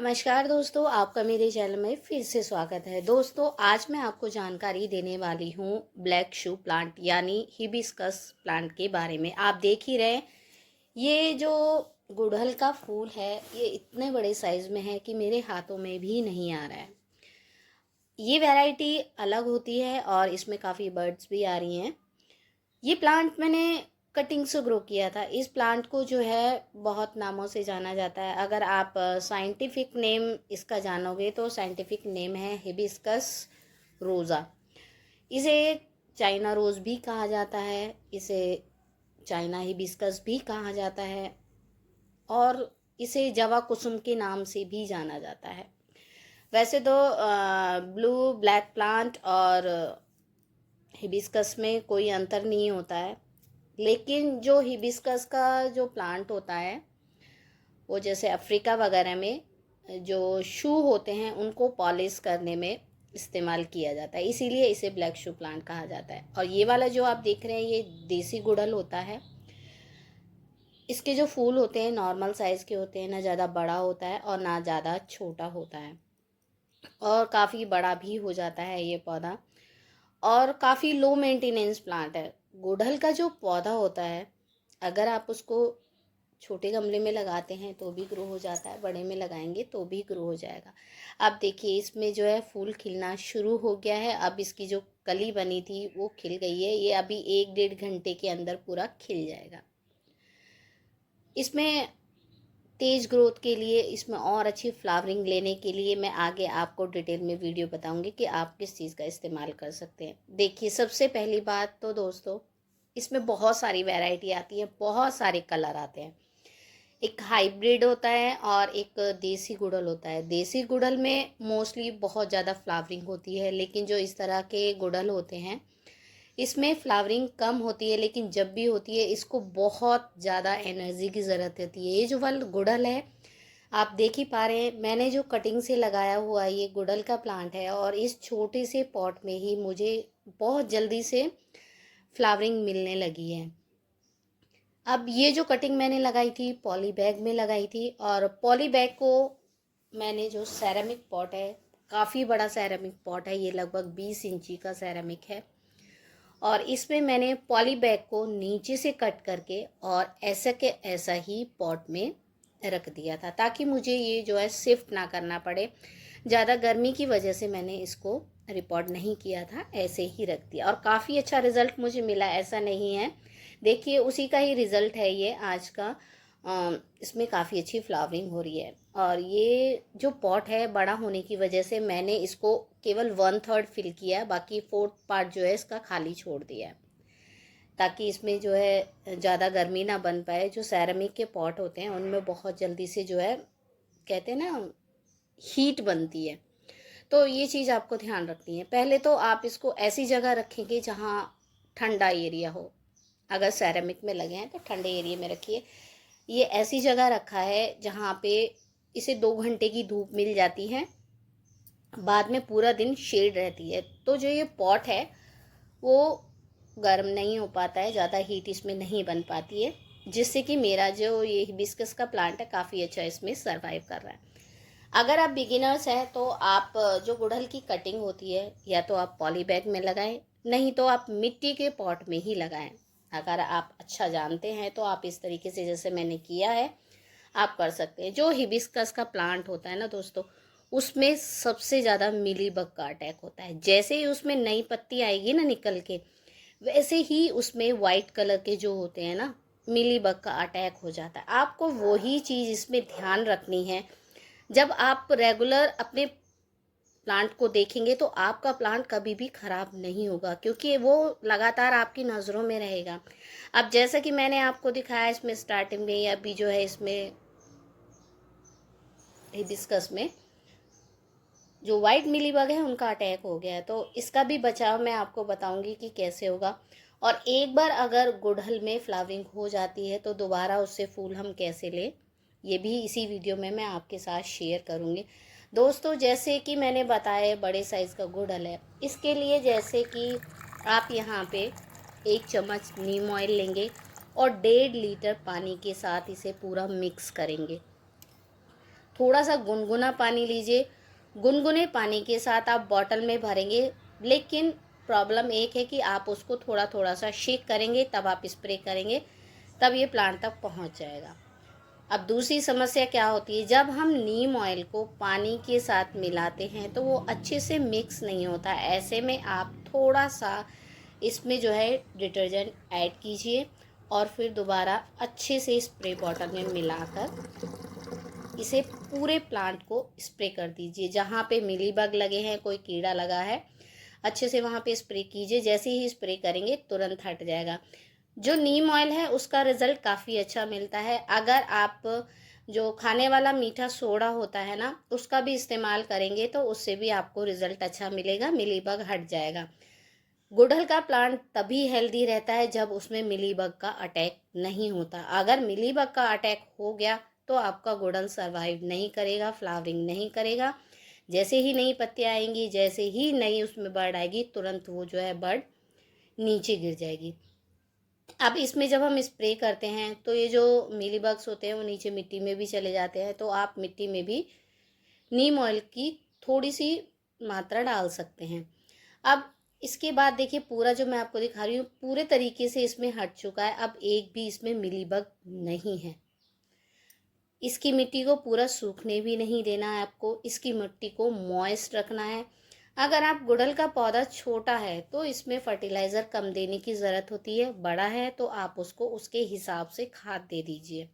नमस्कार दोस्तों, आपका मेरे चैनल में फिर से स्वागत है। दोस्तों, आज मैं आपको जानकारी देने वाली हूँ ब्लैक शू प्लांट यानी हिबिस्कस प्लांट के बारे में। आप देख ही रहे हैं, ये जो गुड़हल का फूल है ये इतने बड़े साइज़ में है कि मेरे हाथों में भी नहीं आ रहा है। ये वैरायटी अलग होती है और इसमें काफ़ी बर्ड्स भी आ रही हैं। ये प्लांट मैंने कटिंग से ग्रो किया था। इस प्लांट को जो है बहुत नामों से जाना जाता है। अगर आप साइंटिफिक नेम इसका जानोगे तो साइंटिफिक नेम है हिबिस्कस रोज़ा। इसे चाइना रोज़ भी कहा जाता है, इसे चाइना हिबिस्कस भी कहा जाता है और इसे जवा कुसुम के नाम से भी जाना जाता है। वैसे तो ब्लू ब्लैक प्लांट और हिबिस्कस में कोई अंतर नहीं होता है, लेकिन जो हिबिस्कस का जो प्लांट होता है वो जैसे अफ्रीका वगैरह में जो शू होते हैं उनको पॉलिश करने में इस्तेमाल किया जाता है, इसीलिए इसे ब्लैक शू प्लांट कहा जाता है। और ये वाला जो आप देख रहे हैं ये देसी गुड़हल होता है। इसके जो फूल होते हैं नॉर्मल साइज़ के होते हैं, ना ज़्यादा बड़ा होता है और ना ज़्यादा छोटा होता है, और काफ़ी बड़ा भी हो जाता है ये पौधा। और काफ़ी लो मेंटेनेंस प्लांट है। गुड़हल का जो पौधा होता है, अगर आप उसको छोटे गमले में लगाते हैं तो भी ग्रो हो जाता है, बड़े में लगाएंगे तो भी ग्रो हो जाएगा। अब देखिए इसमें जो है फूल खिलना शुरू हो गया है। अब इसकी जो कली बनी थी वो खिल गई है। ये अभी 1-1.5 घंटे के अंदर पूरा खिल जाएगा। इसमें तेज़ ग्रोथ के लिए, इसमें और अच्छी फ्लावरिंग लेने के लिए मैं आगे आपको डिटेल में वीडियो बताऊंगी कि आप किस चीज़ का इस्तेमाल कर सकते हैं। देखिए, सबसे पहली बात तो दोस्तों, इसमें बहुत सारी वैरायटी आती है, बहुत सारे कलर आते हैं। एक हाइब्रिड होता है और एक देसी गुड़हल होता है। देसी गुड़हल में मोस्टली बहुत ज़्यादा फ्लावरिंग होती है, लेकिन जो इस तरह के गुड़हल होते हैं इसमें फ्लावरिंग कम होती है, लेकिन जब भी होती है इसको बहुत ज़्यादा एनर्जी की ज़रूरत होती है। ये जो वाला गुड़हल है आप देख ही पा रहे हैं, मैंने जो कटिंग से लगाया हुआ ये गुड़हल का प्लांट है और इस छोटे से पॉट में ही मुझे बहुत जल्दी से फ्लावरिंग मिलने लगी है। अब ये जो कटिंग मैंने लगाई थी पॉली बैग में लगाई थी, और पॉली बैग को मैंने जो सेरेमिक पॉट है, काफ़ी बड़ा सेरेमिक पॉट है, ये लगभग 20 इंची का सेरेमिक है, और इसमें मैंने पॉली बैग को नीचे से कट करके और ऐसा के ऐसा ही पॉट में रख दिया था, ताकि मुझे ये जो है शिफ्ट ना करना पड़े। ज़्यादा गर्मी की वजह से मैंने इसको रिपोर्ट नहीं किया था, ऐसे ही रख दिया और काफ़ी अच्छा रिज़ल्ट मुझे मिला, ऐसा नहीं है। देखिए उसी का ही रिज़ल्ट है ये आज का। इसमें काफ़ी अच्छी फ्लावरिंग हो रही है, और ये जो पॉट है बड़ा होने की वजह से मैंने इसको केवल 1/3 फिल किया है, बाकी 4th पार्ट जो है इसका खाली छोड़ दिया है, ताकि इसमें जो है ज़्यादा गर्मी ना बन पाए। जो सेरेमिक के पॉट होते हैं उनमें बहुत जल्दी से जो है, कहते हैं ना, हीट बनती है, तो ये चीज़ आपको ध्यान रखनी है। पहले तो आप इसको ऐसी जगह रखेंगे जहाँ ठंडा एरिया हो। अगर सेरेमिक में लगे हैं तो ठंडे एरिया में रखिए। ये ऐसी जगह रखा है जहाँ पे इसे 2 घंटे की धूप मिल जाती है, बाद में पूरा दिन शेड रहती है, तो जो ये पॉट है वो गर्म नहीं हो पाता है, ज़्यादा हीट इसमें नहीं बन पाती है, जिससे कि मेरा जो ये हिबिस्कस का प्लांट है काफ़ी अच्छा इसमें सरवाइव कर रहा है। अगर आप बिगिनर्स हैं तो आप जो गुड़हल की कटिंग होती है या तो आप पॉली बैग में लगाएं, नहीं तो आप मिट्टी के पॉट में ही लगाएं। अगर आप अच्छा जानते हैं तो आप इस तरीके से जैसे मैंने किया है आप कर सकते हैं। जो हिबिस्कस का प्लांट होता है ना दोस्तों, उसमें सबसे ज़्यादा मिलीबग का अटैक होता है। जैसे ही उसमें नई पत्ती आएगी ना निकल के, वैसे ही उसमें वाइट कलर के जो होते हैं ना, मिलीबग का अटैक हो जाता है। आपको वही चीज़ इसमें ध्यान रखनी है। जब आप रेगुलर अपने प्लांट को देखेंगे तो आपका प्लांट कभी भी ख़राब नहीं होगा, क्योंकि वो लगातार आपकी नज़रों में रहेगा। अब जैसा कि मैंने आपको दिखाया इसमें स्टार्टिंग में, या अभी जो है इसमें हिबिस्कस में जो वाइट मिलीबग है उनका अटैक हो गया है, तो इसका भी बचाव मैं आपको बताऊंगी कि कैसे होगा। और एक बार अगर गुड़हल में फ्लावरिंग हो जाती है तो दोबारा उससे फूल हम कैसे लें, ये भी इसी वीडियो में मैं आपके साथ शेयर करूंगी। दोस्तों, जैसे कि मैंने बताया बड़े साइज़ का गुड़हल है, इसके लिए जैसे कि आप यहाँ पे 1 चम्मच नीम ऑयल लेंगे और 1.5 लीटर पानी के साथ इसे पूरा मिक्स करेंगे। थोड़ा सा गुनगुना पानी लीजिए। गुनगुने पानी के साथ आप बॉटल में भरेंगे, लेकिन प्रॉब्लम एक है कि आप उसको थोड़ा थोड़ा सा शेक करेंगे, तब आप स्प्रे करेंगे, तब ये प्लांट तक पहुंच जाएगा। अब दूसरी समस्या क्या होती है, जब हम नीम ऑयल को पानी के साथ मिलाते हैं तो वो अच्छे से मिक्स नहीं होता। ऐसे में आप थोड़ा सा इसमें जो है डिटर्जेंट ऐड कीजिए और फिर दोबारा अच्छे से स्प्रे बॉटल में मिलाकर इसे पूरे प्लांट को स्प्रे कर दीजिए। जहाँ पे मिलीबग लगे हैं, कोई कीड़ा लगा है, अच्छे से वहाँ पे स्प्रे कीजिए। जैसे ही स्प्रे करेंगे तुरंत हट जाएगा। जो नीम ऑयल है उसका रिज़ल्ट काफ़ी अच्छा मिलता है। अगर आप जो खाने वाला मीठा सोडा होता है ना, उसका भी इस्तेमाल करेंगे तो उससे भी आपको रिज़ल्ट अच्छा मिलेगा, मिलीबग हट जाएगा। गुड़हल का प्लांट तभी हेल्दी रहता है जब उसमें मिलीबग का अटैक नहीं होता। अगर मिलीबग का अटैक हो गया तो आपका गुड़हल सर्वाइव नहीं करेगा, फ्लावरिंग नहीं करेगा। जैसे ही नई पत्तियाँ आएंगी, जैसे ही नई उसमें बर्ड आएगी, तुरंत वो जो है बर्ड नीचे गिर जाएगी। अब इसमें जब हम स्प्रे करते हैं तो ये जो मीलीबग्स होते हैं वो नीचे मिट्टी में भी चले जाते हैं, तो आप मिट्टी में भी नीम ऑयल की थोड़ी सी मात्रा डाल सकते हैं। अब इसके बाद देखिए, पूरा जो मैं आपको दिखा रही हूँ पूरे तरीके से इसमें हट चुका है। अब एक भी इसमें मिलीबग नहीं है। इसकी मिट्टी को पूरा सूखने भी नहीं देना है आपको, इसकी मिट्टी को मॉइस्ट रखना है। अगर आप गुड़हल का पौधा छोटा है तो इसमें फर्टिलाइज़र कम देने की ज़रूरत होती है, बड़ा है तो आप उसको उसके हिसाब से खाद दे दीजिए।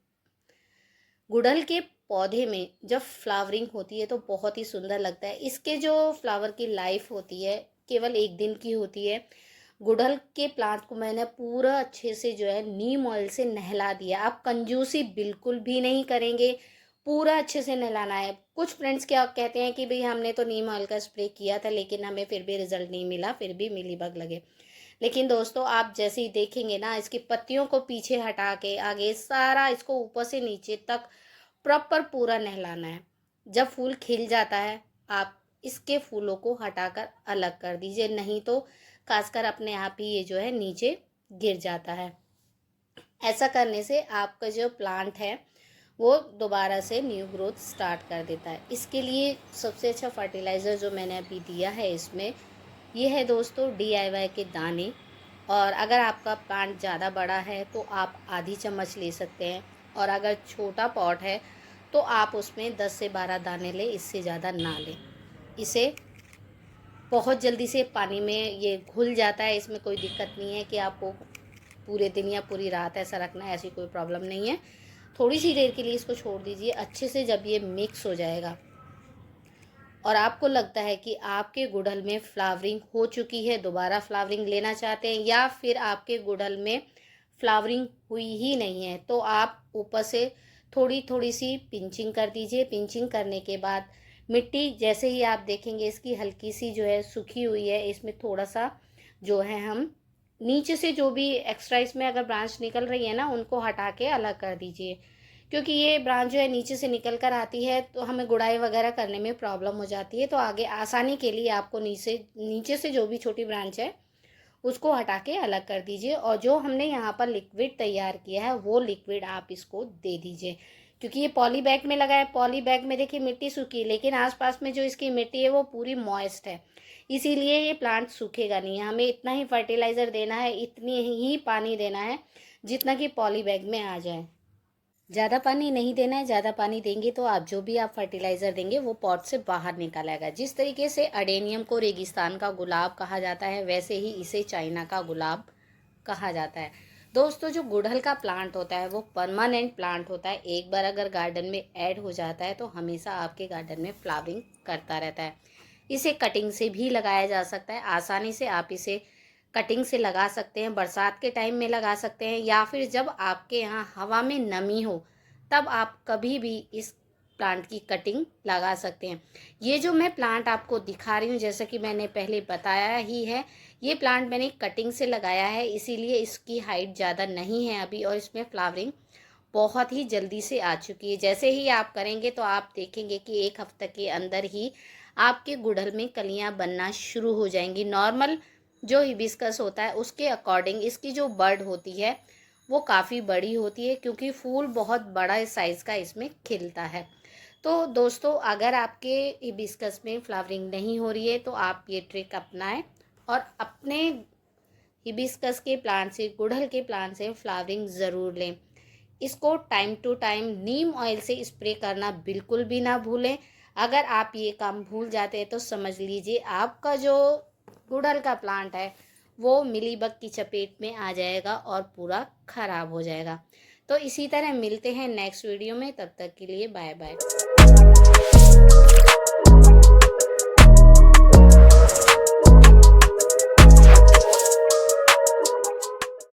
गुड़हल के पौधे में जब फ्लावरिंग होती है तो बहुत ही सुंदर लगता है। इसके जो फ्लावर की लाइफ होती है केवल एक दिन की होती है। गुड़हल के प्लांट को मैंने पूरा अच्छे से जो है नीम ऑयल से नहला दिया। आप कंजूसी बिल्कुल भी नहीं करेंगे, पूरा अच्छे से नहलाना है। कुछ फ्रेंड्स क्या कहते हैं कि भाई हमने तो नीम ऑयल का स्प्रे किया था लेकिन हमें फिर भी रिजल्ट नहीं मिला, फिर भी मिलीबग लगे। लेकिन दोस्तों, आप जैसे ही देखेंगे ना, इसकी पत्तियों को पीछे हटा के आगे सारा इसको ऊपर से नीचे तक प्रॉपर पूरा नहलाना है। जब फूल खिल जाता है आप इसके फूलों को हटाकर अलग कर दीजिए, नहीं तो खासकर अपने आप ही ये जो है नीचे गिर जाता है। ऐसा करने से आपका जो प्लांट है वो दोबारा से न्यू ग्रोथ स्टार्ट कर देता है। इसके लिए सबसे अच्छा फर्टिलाइज़र जो मैंने अभी दिया है इसमें, ये है दोस्तों DIY के दाने। और अगर आपका प्लांट ज़्यादा बड़ा है तो आप आधी चम्मच ले सकते हैं, और अगर छोटा पॉट है तो आप उसमें 10 से 12 दाने लें, इससे ज़्यादा ना लें। इसे बहुत जल्दी से पानी में ये घुल जाता है, इसमें कोई दिक्कत नहीं है कि आपको पूरे दिन या पूरी रात ऐसा रखना है, ऐसी कोई प्रॉब्लम नहीं है। थोड़ी सी देर के लिए इसको छोड़ दीजिए अच्छे से। जब ये मिक्स हो जाएगा और आपको लगता है कि आपके गुड़हल में फ्लावरिंग हो चुकी है, दोबारा फ्लावरिंग लेना चाहते हैं, या फिर आपके गुड़हल में फ्लावरिंग हुई ही नहीं है, तो आप ऊपर से थोड़ी थोड़ी सी पिंचिंग कर दीजिए। पिंचिंग करने के बाद मिट्टी जैसे ही आप देखेंगे इसकी हल्की सी जो है सूखी हुई है, इसमें थोड़ा सा जो है हम नीचे से जो भी एक्स्ट्रा इसमें अगर ब्रांच निकल रही है ना, उनको हटा के अलग कर दीजिए। क्योंकि ये ब्रांच जो है नीचे से निकल कर आती है तो हमें गुड़ाई वगैरह करने में प्रॉब्लम हो जाती है। तो आगे आसानी के लिए आपको नीचे से जो भी छोटी ब्रांच है उसको हटा के अलग कर दीजिए। और जो हमने यहाँ पर लिक्विड तैयार किया है वो लिक्विड आप इसको दे दीजिए। क्योंकि ये पॉली बैग में लगा है, पॉली बैग में देखिए मिट्टी सूखी, लेकिन आसपास में जो इसकी मिट्टी है वो पूरी मॉइस्ट है, इसीलिए ये प्लांट सूखेगा नहीं। हमें इतना ही फर्टिलाइज़र देना है, इतनी ही पानी देना है जितना कि पॉली बैग में आ जाए। ज़्यादा पानी नहीं देना है। ज़्यादा पानी देंगे तो आप जो भी आप फर्टिलाइज़र देंगे वो पॉट से बाहर निकल आएगा। जिस तरीके से अडेनियम को रेगिस्तान का गुलाब कहा जाता है, वैसे ही इसे चाइना का गुलाब कहा जाता है। दोस्तों, जो गुड़हल का प्लांट होता है वो परमानेंट प्लांट होता है। एक बार अगर गार्डन में ऐड हो जाता है तो हमेशा आपके गार्डन में फ्लावरिंग करता रहता है। इसे कटिंग से भी लगाया जा सकता है, आसानी से आप इसे कटिंग से लगा सकते हैं। बरसात के टाइम में लगा सकते हैं, या फिर जब आपके यहाँ हवा में नमी हो तब आप कभी भी इस प्लांट की कटिंग लगा सकते हैं। ये जो मैं प्लांट आपको दिखा रही हूँ, जैसा कि मैंने पहले बताया ही है, ये प्लांट मैंने कटिंग से लगाया है, इसीलिए इसकी हाइट ज़्यादा नहीं है अभी, और इसमें फ्लावरिंग बहुत ही जल्दी से आ चुकी है। जैसे ही आप करेंगे तो आप देखेंगे कि 1 हफ्ते के अंदर ही आपके गुड़हल में कलियां बनना शुरू हो जाएंगी। नॉर्मल जो हिबिस्कस होता है उसके अकॉर्डिंग इसकी जो बड होती है वो काफ़ी बड़ी होती है, क्योंकि फूल बहुत बड़ा साइज़ का इसमें खिलता है। तो दोस्तों अगर आपके हिबिस्कस में फ्लावरिंग नहीं हो रही है तो आप ये ट्रिक अपनाएं और अपने हिबिस्कस के प्लांट से, गुड़हल के प्लांट से फ्लावरिंग ज़रूर लें। इसको टाइम टू टाइम नीम ऑयल से स्प्रे करना बिल्कुल भी ना भूलें। अगर आप ये काम भूल जाते हैं तो समझ लीजिए आपका जो गुड़हल का प्लांट है वो मिलीबग की चपेट में आ जाएगा और पूरा ख़राब हो जाएगा। तो इसी तरह मिलते हैं नेक्स्ट वीडियो में, तब तक के लिए बाय बाय।